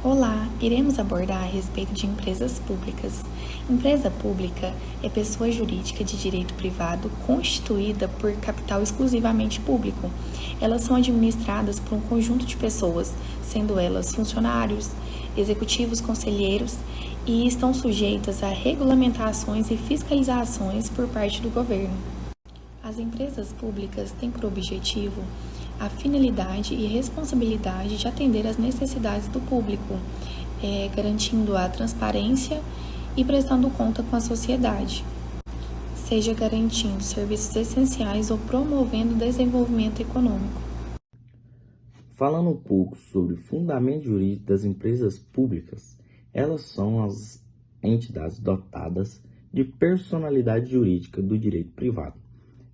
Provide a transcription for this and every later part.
Olá, iremos abordar a respeito de empresas públicas. Empresa pública é pessoa jurídica de direito privado constituída por capital exclusivamente público. Elas são administradas por um conjunto de pessoas, sendo elas funcionários, executivos, conselheiros e estão sujeitas a regulamentações e fiscalizações por parte do governo. As empresas públicas têm por objetivo a finalidade e responsabilidade de atender às necessidades do público, garantindo a transparência e prestando conta com a sociedade, seja garantindo serviços essenciais ou promovendo o desenvolvimento econômico. Falando um pouco sobre o fundamento jurídico das empresas públicas, elas são as entidades dotadas de personalidade jurídica do direito privado,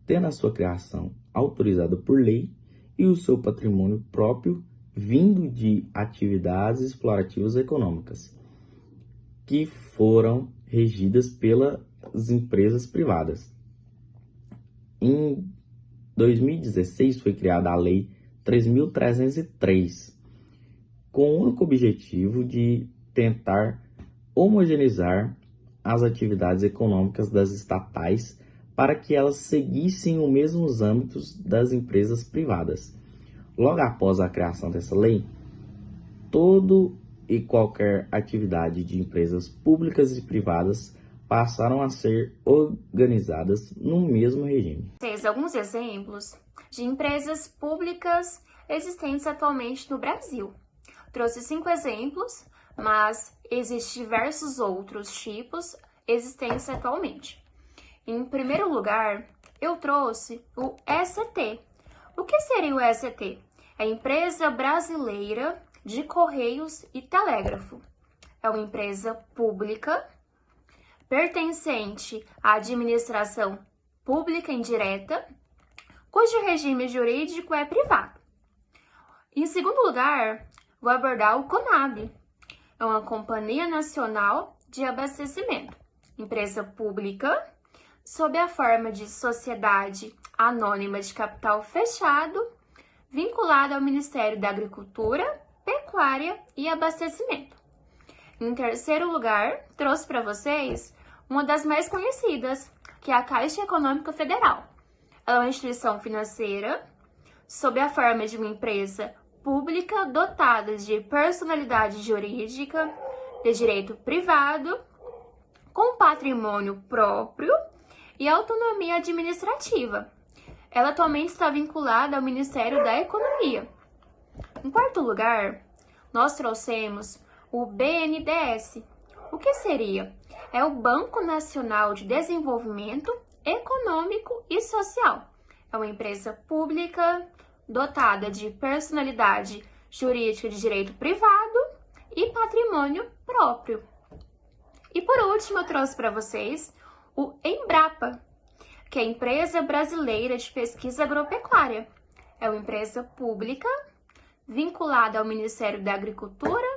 tendo a sua criação autorizada por lei e o seu patrimônio próprio vindo de atividades explorativas econômicas, que foram regidas pelas empresas privadas. Em 2016 foi criada a Lei 3.303, com o único objetivo de tentar homogeneizar as atividades econômicas das estatais para que elas seguissem os mesmos âmbitos das empresas privadas. Logo após a criação dessa lei, todo e qualquer atividade de empresas públicas e privadas passaram a ser organizadas no mesmo regime. Alguns exemplos de empresas públicas existentes atualmente no Brasil. Trouxe 5 exemplos, mas existem diversos outros tipos existentes atualmente. Em primeiro lugar, eu trouxe o ECT. O que seria o ECT? É a Empresa Brasileira de Correios e Telégrafo. É uma empresa pública pertencente à administração pública indireta, cujo regime jurídico é privado. Em segundo lugar, vou abordar o CONAB. É uma Companhia Nacional de Abastecimento, empresa pública sob a forma de sociedade anônima de capital fechado, vinculada ao Ministério da Agricultura, Pecuária e Abastecimento. Em terceiro lugar, trouxe para vocês uma das mais conhecidas, que é a Caixa Econômica Federal. Ela é uma instituição financeira sob a forma de uma empresa pública dotada de personalidade jurídica de direito privado, com patrimônio próprio e autonomia administrativa. Ela atualmente está vinculada ao Ministério da Economia. Em quarto lugar, nós trouxemos o BNDES. O que seria? É o Banco Nacional de Desenvolvimento Econômico e Social. É uma empresa pública dotada de personalidade jurídica de direito privado e patrimônio próprio. E por último, eu trouxe para vocês o Embrapa, que é a Empresa Brasileira de Pesquisa Agropecuária. É uma empresa pública vinculada ao Ministério da Agricultura,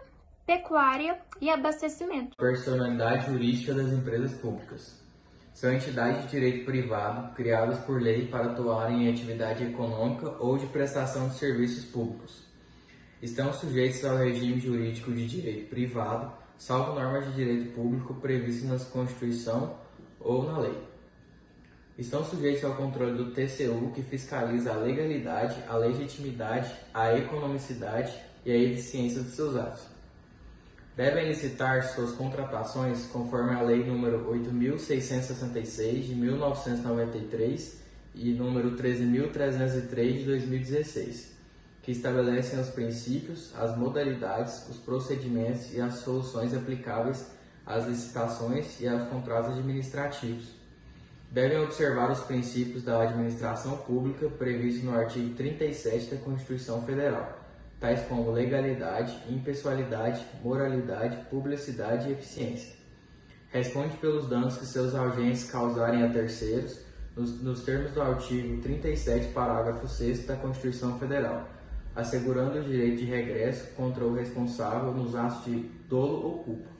Pecuária e Abastecimento. Personalidade jurídica das empresas públicas. São entidades de direito privado criadas por lei para atuarem em atividade econômica ou de prestação de serviços públicos. Estão sujeitos ao regime jurídico de direito privado, salvo normas de direito público previstas na Constituição ou na lei. Estão sujeitos ao controle do TCU, que fiscaliza a legalidade, a legitimidade, a economicidade e a eficiência de seus atos. Devem licitar suas contratações conforme a Lei nº 8.666 de 1993 e número 13.303 de 2016, que estabelecem os princípios, as modalidades, os procedimentos e as soluções aplicáveis às licitações e aos contratos administrativos. Devem observar os princípios da administração pública previstos no artigo 37 da Constituição Federal, tais como legalidade, impessoalidade, moralidade, publicidade e eficiência. Responde pelos danos que seus agentes causarem a terceiros, nos termos do artigo 37, parágrafo 6º da Constituição Federal, assegurando o direito de regresso contra o responsável nos atos de dolo ou culpa.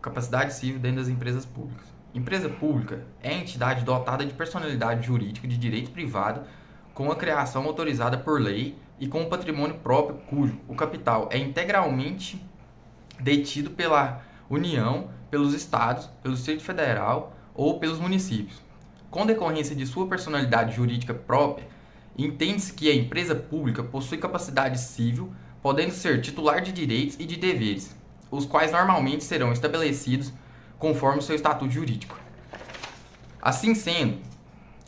Capacidade civil dentro das empresas públicas. Empresa pública é a entidade dotada de personalidade jurídica de direito privado com a criação autorizada por lei e com um patrimônio próprio cujo o capital é integralmente detido pela União, pelos estados, pelo Distrito Federal ou pelos municípios. Com decorrência de sua personalidade jurídica própria, entende-se que a empresa pública possui capacidade civil, podendo ser titular de direitos e de deveres, os quais normalmente serão estabelecidos conforme o seu estatuto jurídico. Assim sendo,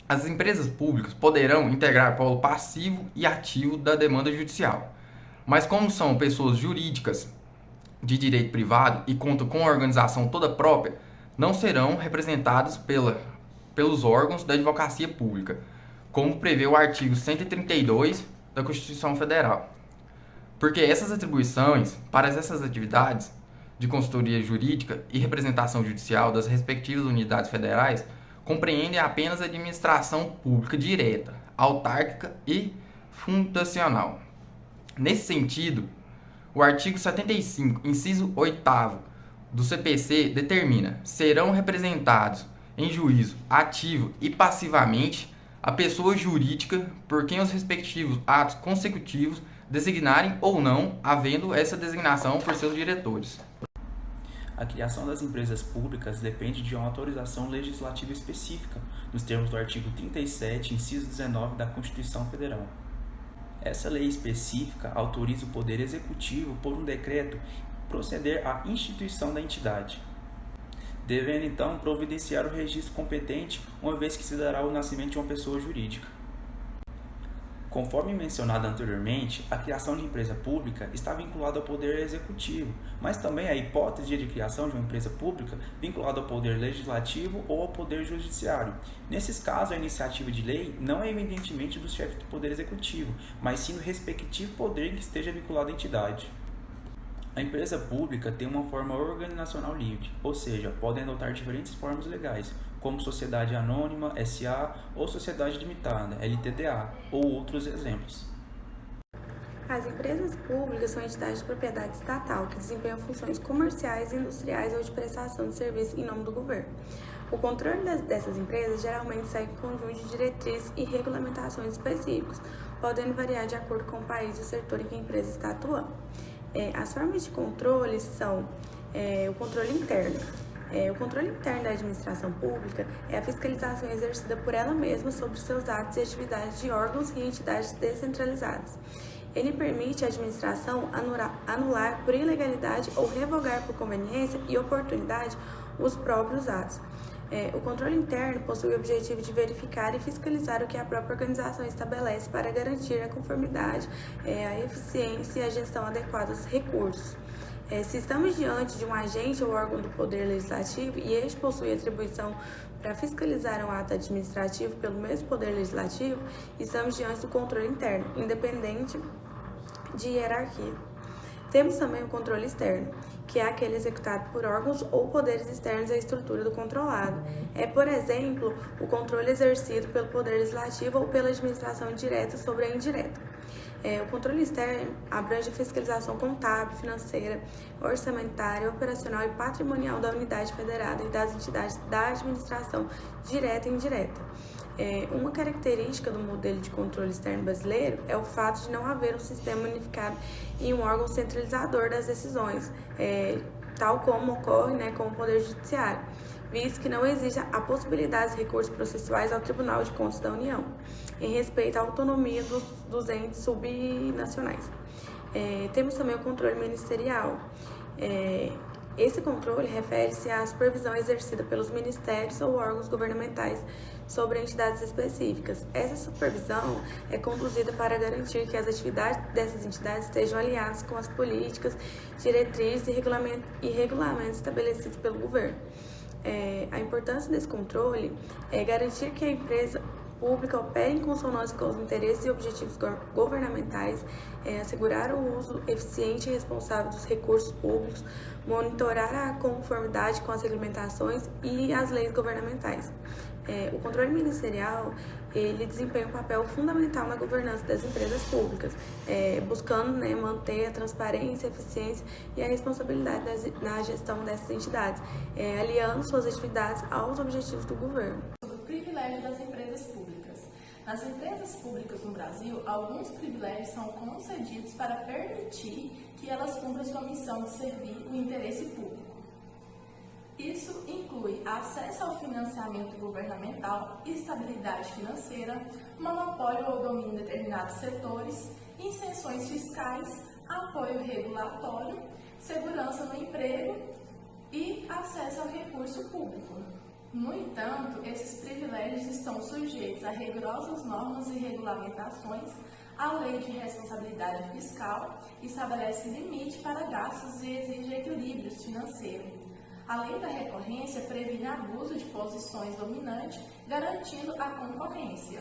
as empresas públicas poderão integrar polo passivo e ativo da demanda judicial, mas como são pessoas jurídicas de direito privado e contam com a organização toda própria, não serão representadas pelos órgãos da advocacia pública, como prevê o artigo 132 da Constituição Federal. Porque essas atribuições para essas atividades de consultoria jurídica e representação judicial das respectivas unidades federais compreendem apenas a administração pública direta, autárquica e fundacional. Nesse sentido, o artigo 75, inciso 8º do CPC determina: serão representados em juízo ativo e passivamente a pessoa jurídica por quem os respectivos atos consecutivos designarem ou não, havendo essa designação por seus diretores. A criação das empresas públicas depende de uma autorização legislativa específica, nos termos do artigo 37, inciso 19 da Constituição Federal. Essa lei específica autoriza o Poder Executivo, por um decreto, proceder à instituição da entidade, devendo então providenciar o registro competente, uma vez que se dará o nascimento de uma pessoa jurídica. Conforme mencionado anteriormente, a criação de empresa pública está vinculada ao Poder Executivo, mas também a hipótese de criação de uma empresa pública vinculada ao Poder Legislativo ou ao Poder Judiciário. Nesses casos, a iniciativa de lei não é evidentemente do chefe do Poder Executivo, mas sim do respectivo poder que esteja vinculado à entidade. A empresa pública tem uma forma organizacional livre, ou seja, podem adotar diferentes formas legais, como sociedade anônima, SA, ou sociedade limitada, LTDA, ou outros exemplos. As empresas públicas são entidades de propriedade estatal que desempenham funções comerciais, industriais ou de prestação de serviço em nome do governo. O controle dessas empresas geralmente segue um conjunto de diretrizes e regulamentações específicos, podendo variar de acordo com o país e o setor em que a empresa está atuando. As formas de controle são o controle interno. O controle interno da administração pública é a fiscalização exercida por ela mesma sobre seus atos e atividades de órgãos e entidades descentralizadas. Ele permite à administração anular por ilegalidade ou revogar por conveniência e oportunidade os próprios atos. O controle interno possui o objetivo de verificar e fiscalizar o que a própria organização estabelece para garantir a conformidade, a eficiência e a gestão adequada dos recursos. Se estamos diante de um agente ou órgão do Poder Legislativo e este possui atribuição para fiscalizar um ato administrativo pelo mesmo Poder Legislativo, estamos diante do controle interno, independente de hierarquia. Temos também o controle externo, que é aquele executado por órgãos ou poderes externos à estrutura do controlado. Por exemplo, o controle exercido pelo Poder Legislativo ou pela administração direta sobre a indireta. O controle externo abrange a fiscalização contábil, financeira, orçamentária, operacional e patrimonial da unidade federada e das entidades da administração direta e indireta. Uma característica do modelo de controle externo brasileiro é o fato de não haver um sistema unificado e um órgão centralizador das decisões, tal como ocorre com o Poder Judiciário, visto que não existe a possibilidade de recursos processuais ao Tribunal de Contas da União, em respeito à autonomia dos entes subnacionais. Temos também o controle ministerial. Esse controle refere-se à supervisão exercida pelos ministérios ou órgãos governamentais sobre entidades específicas. Essa supervisão é conduzida para garantir que as atividades dessas entidades estejam alinhadas com as políticas, diretrizes e regulamentos estabelecidos pelo governo. A importância desse controle é garantir que a empresa pública opere em consonância com os interesses e objetivos governamentais, assegurar o uso eficiente e responsável dos recursos públicos, monitorar a conformidade com as regulamentações e as leis governamentais. O controle ministerial ele desempenha um papel fundamental na governança das empresas públicas, buscando manter a transparência, a eficiência e a responsabilidade na gestão dessas entidades, aliando suas atividades aos objetivos do governo. O privilégio das empresas públicas. Nas empresas públicas no Brasil, alguns privilégios são concedidos para permitir que elas cumpram sua missão de servir o interesse público. Isso inclui acesso ao financiamento governamental, estabilidade financeira, monopólio ou domínio de determinados setores, isenções fiscais, apoio regulatório, segurança no emprego e acesso ao recurso público. No entanto, esses privilégios estão sujeitos a rigorosas normas e regulamentações. A Lei de Responsabilidade Fiscal estabelece limite para gastos e exige equilíbrios financeiros. A Lei da Recorrência previne abuso de posições dominantes, garantindo a concorrência.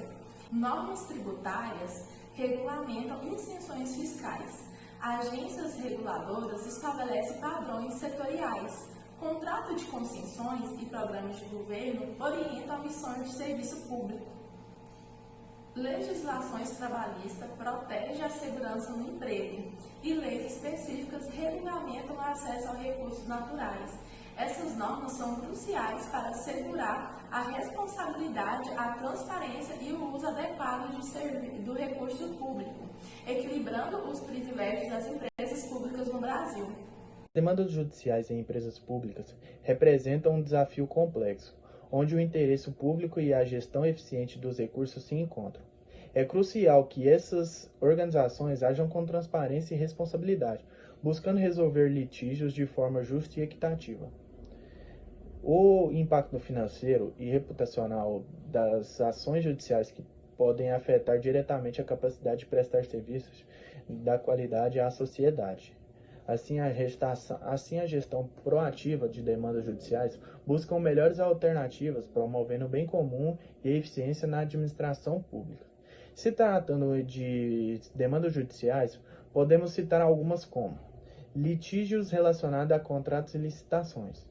Normas tributárias regulamentam isenções fiscais. Agências reguladoras estabelecem padrões setoriais. Contrato de concessões e programas de governo orientam a missões de serviço público. Legislações trabalhistas protegem a segurança no emprego e leis específicas regulamentam o acesso a recursos naturais. Essas normas são cruciais para assegurar a responsabilidade, a transparência e o uso adequado do recurso público, equilibrando os privilégios das empresas públicas no Brasil. Demandas judiciais em empresas públicas representam um desafio complexo, onde o interesse público e a gestão eficiente dos recursos se encontram. É crucial que essas organizações ajam com transparência e responsabilidade, buscando resolver litígios de forma justa e equitativa. O impacto financeiro e reputacional das ações judiciais que podem afetar diretamente a capacidade de prestar serviços da qualidade à sociedade. Assim, a gestão proativa de demandas judiciais busca melhores alternativas, promovendo o bem comum e a eficiência na administração pública. Se tratando de demandas judiciais, podemos citar algumas como litígios relacionados a contratos e licitações,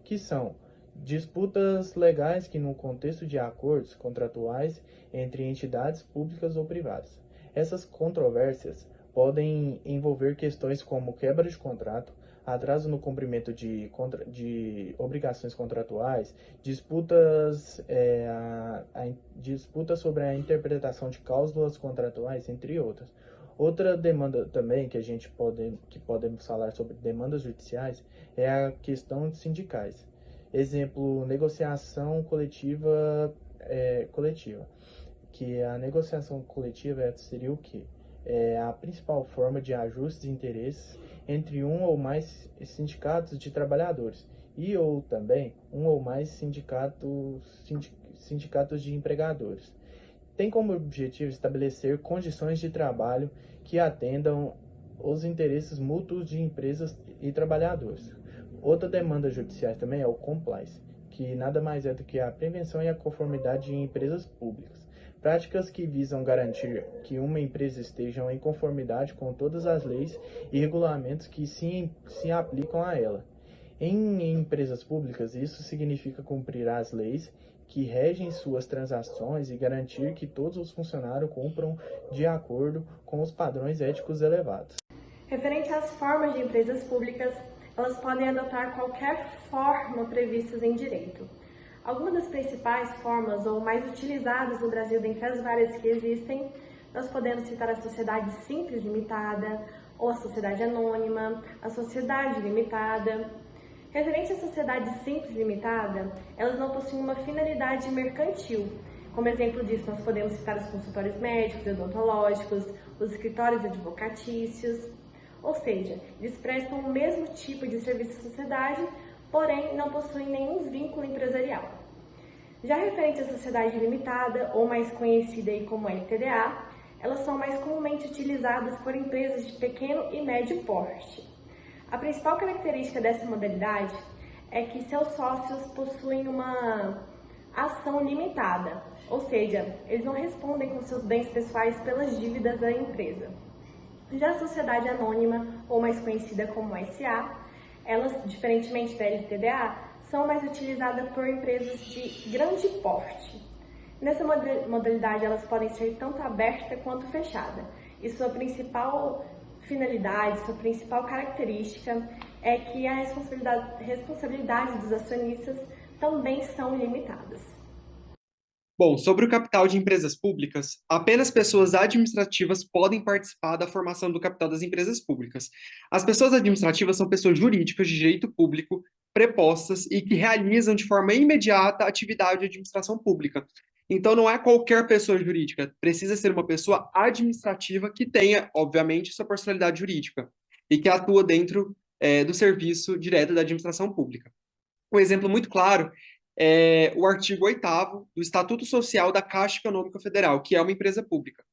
que são disputas legais que, no contexto de acordos contratuais entre entidades públicas ou privadas. Essas controvérsias podem envolver questões como quebra de contrato, atraso no cumprimento de obrigações contratuais, disputas sobre a interpretação de cláusulas contratuais, entre outras. Outra demanda também que podemos falar sobre demandas judiciais é a questão de sindicais. Exemplo, negociação coletiva, que a negociação coletiva seria o quê? É a principal forma de ajuste de interesses entre um ou mais sindicatos de trabalhadores ou também um ou mais sindicatos de empregadores. Tem como objetivo estabelecer condições de trabalho que atendam os interesses mútuos de empresas e trabalhadores. Outra demanda judicial também é o compliance, que nada mais é do que a prevenção e a conformidade em empresas públicas. Práticas que visam garantir que uma empresa esteja em conformidade com todas as leis e regulamentos que se aplicam a ela. Em empresas públicas, isso significa cumprir as leis que regem suas transações e garantir que todos os funcionários cumpram de acordo com os padrões éticos elevados. Referente às formas de empresas públicas, elas podem adotar qualquer forma prevista em direito. Algumas das principais formas ou mais utilizadas no Brasil, dentre as várias que existem, nós podemos citar a sociedade simples limitada, ou a sociedade anônima, a sociedade limitada. Referente à sociedade simples limitada, elas não possuem uma finalidade mercantil. Como exemplo disso, nós podemos citar os consultórios médicos e odontológicos, os escritórios advocatícios, ou seja, eles prestam o mesmo tipo de serviço à sociedade, porém não possuem nenhum vínculo empresarial. Já referente à sociedade limitada, ou mais conhecida aí como LTDA, elas são mais comumente utilizadas por empresas de pequeno e médio porte. A principal característica dessa modalidade é que seus sócios possuem uma ação limitada, ou seja, eles não respondem com seus bens pessoais pelas dívidas da empresa. Já a sociedade anônima, ou mais conhecida como SA, elas, diferentemente da LTDA, são mais utilizadas por empresas de grande porte. Nessa modalidade, elas podem ser tanto aberta quanto fechada. E sua principal finalidade, sua principal característica é que a responsabilidade dos acionistas também são limitadas. Bom, sobre o capital de empresas públicas, apenas pessoas administrativas podem participar da formação do capital das empresas públicas. As pessoas administrativas são pessoas jurídicas de direito público, prepostas e que realizam de forma imediata a atividade de administração pública. Então, não é qualquer pessoa jurídica, precisa ser uma pessoa administrativa que tenha, obviamente, sua personalidade jurídica e que atua dentro do serviço direto da administração pública. Um exemplo muito claro é o artigo 8º do Estatuto Social da Caixa Econômica Federal, que é uma empresa pública.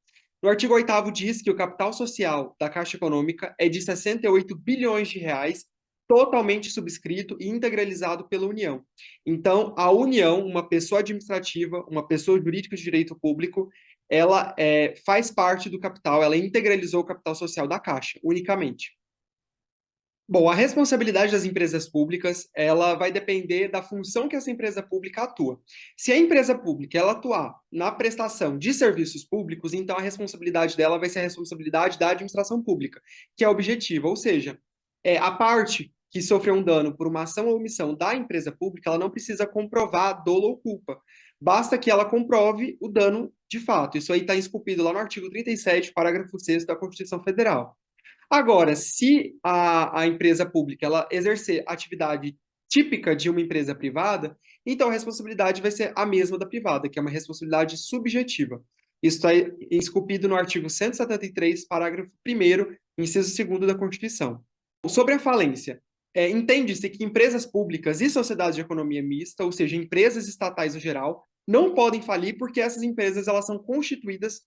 No artigo 8º diz que o capital social da Caixa Econômica é de 68 bilhões de reais, totalmente subscrito e integralizado pela União. Então, a União, uma pessoa administrativa, uma pessoa jurídica de direito público, ela faz parte do capital, ela integralizou o capital social da Caixa, unicamente. Bom, a responsabilidade das empresas públicas, ela vai depender da função que essa empresa pública atua. Se a empresa pública ela atuar na prestação de serviços públicos, então a responsabilidade dela vai ser a responsabilidade da administração pública, que é objetiva, ou seja, a parte que sofreu um dano por uma ação ou omissão da empresa pública, ela não precisa comprovar dolo ou culpa. Basta que ela comprove o dano de fato. Isso aí está esculpido lá no artigo 37, parágrafo 6º da Constituição Federal. Agora, se a empresa pública ela exercer atividade típica de uma empresa privada, então a responsabilidade vai ser a mesma da privada, que é uma responsabilidade subjetiva. Isso está esculpido no artigo 173, parágrafo 1º, inciso 2º da Constituição. Sobre a falência, entende-se que empresas públicas e sociedades de economia mista, ou seja, empresas estatais no geral, não podem falir porque essas empresas elas são constituídas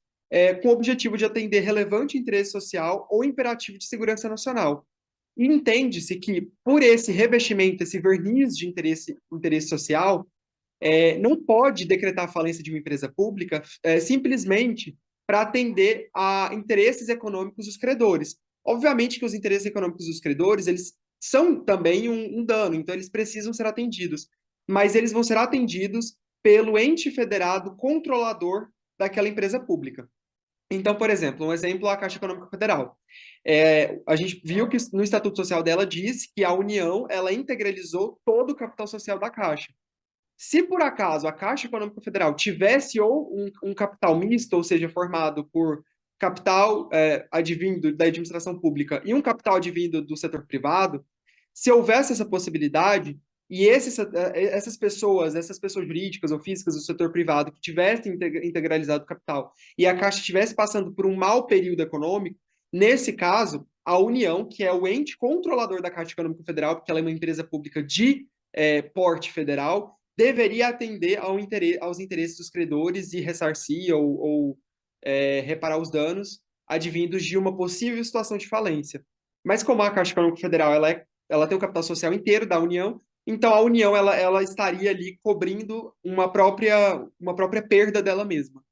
com o objetivo de atender relevante interesse social ou imperativo de segurança nacional. E entende-se que, por esse revestimento, esse verniz de interesse social, não pode decretar a falência de uma empresa pública simplesmente para atender a interesses econômicos dos credores. Obviamente que os interesses econômicos dos credores, eles são também um dano, então eles precisam ser atendidos, mas eles vão ser atendidos pelo ente federado controlador daquela empresa pública. Então, por exemplo, um exemplo é a Caixa Econômica Federal. A gente viu que no Estatuto Social dela diz que a União ela integralizou todo o capital social da Caixa. Se por acaso a Caixa Econômica Federal tivesse ou um capital misto, ou seja, formado por capital advindo da administração pública e um capital advindo do setor privado, se houvesse essa possibilidade, e essas pessoas jurídicas ou físicas do setor privado que tivessem integralizado o capital e a Caixa estivesse passando por um mau período econômico, nesse caso, a União, que é o ente controlador da Caixa Econômica Federal, porque ela é uma empresa pública de porte federal, deveria atender aos interesses dos credores e ressarcir ou reparar os danos advindos de uma possível situação de falência. Mas como a Caixa Econômica Federal ela tem o capital social inteiro da União, então a União ela estaria ali cobrindo uma própria perda dela mesma.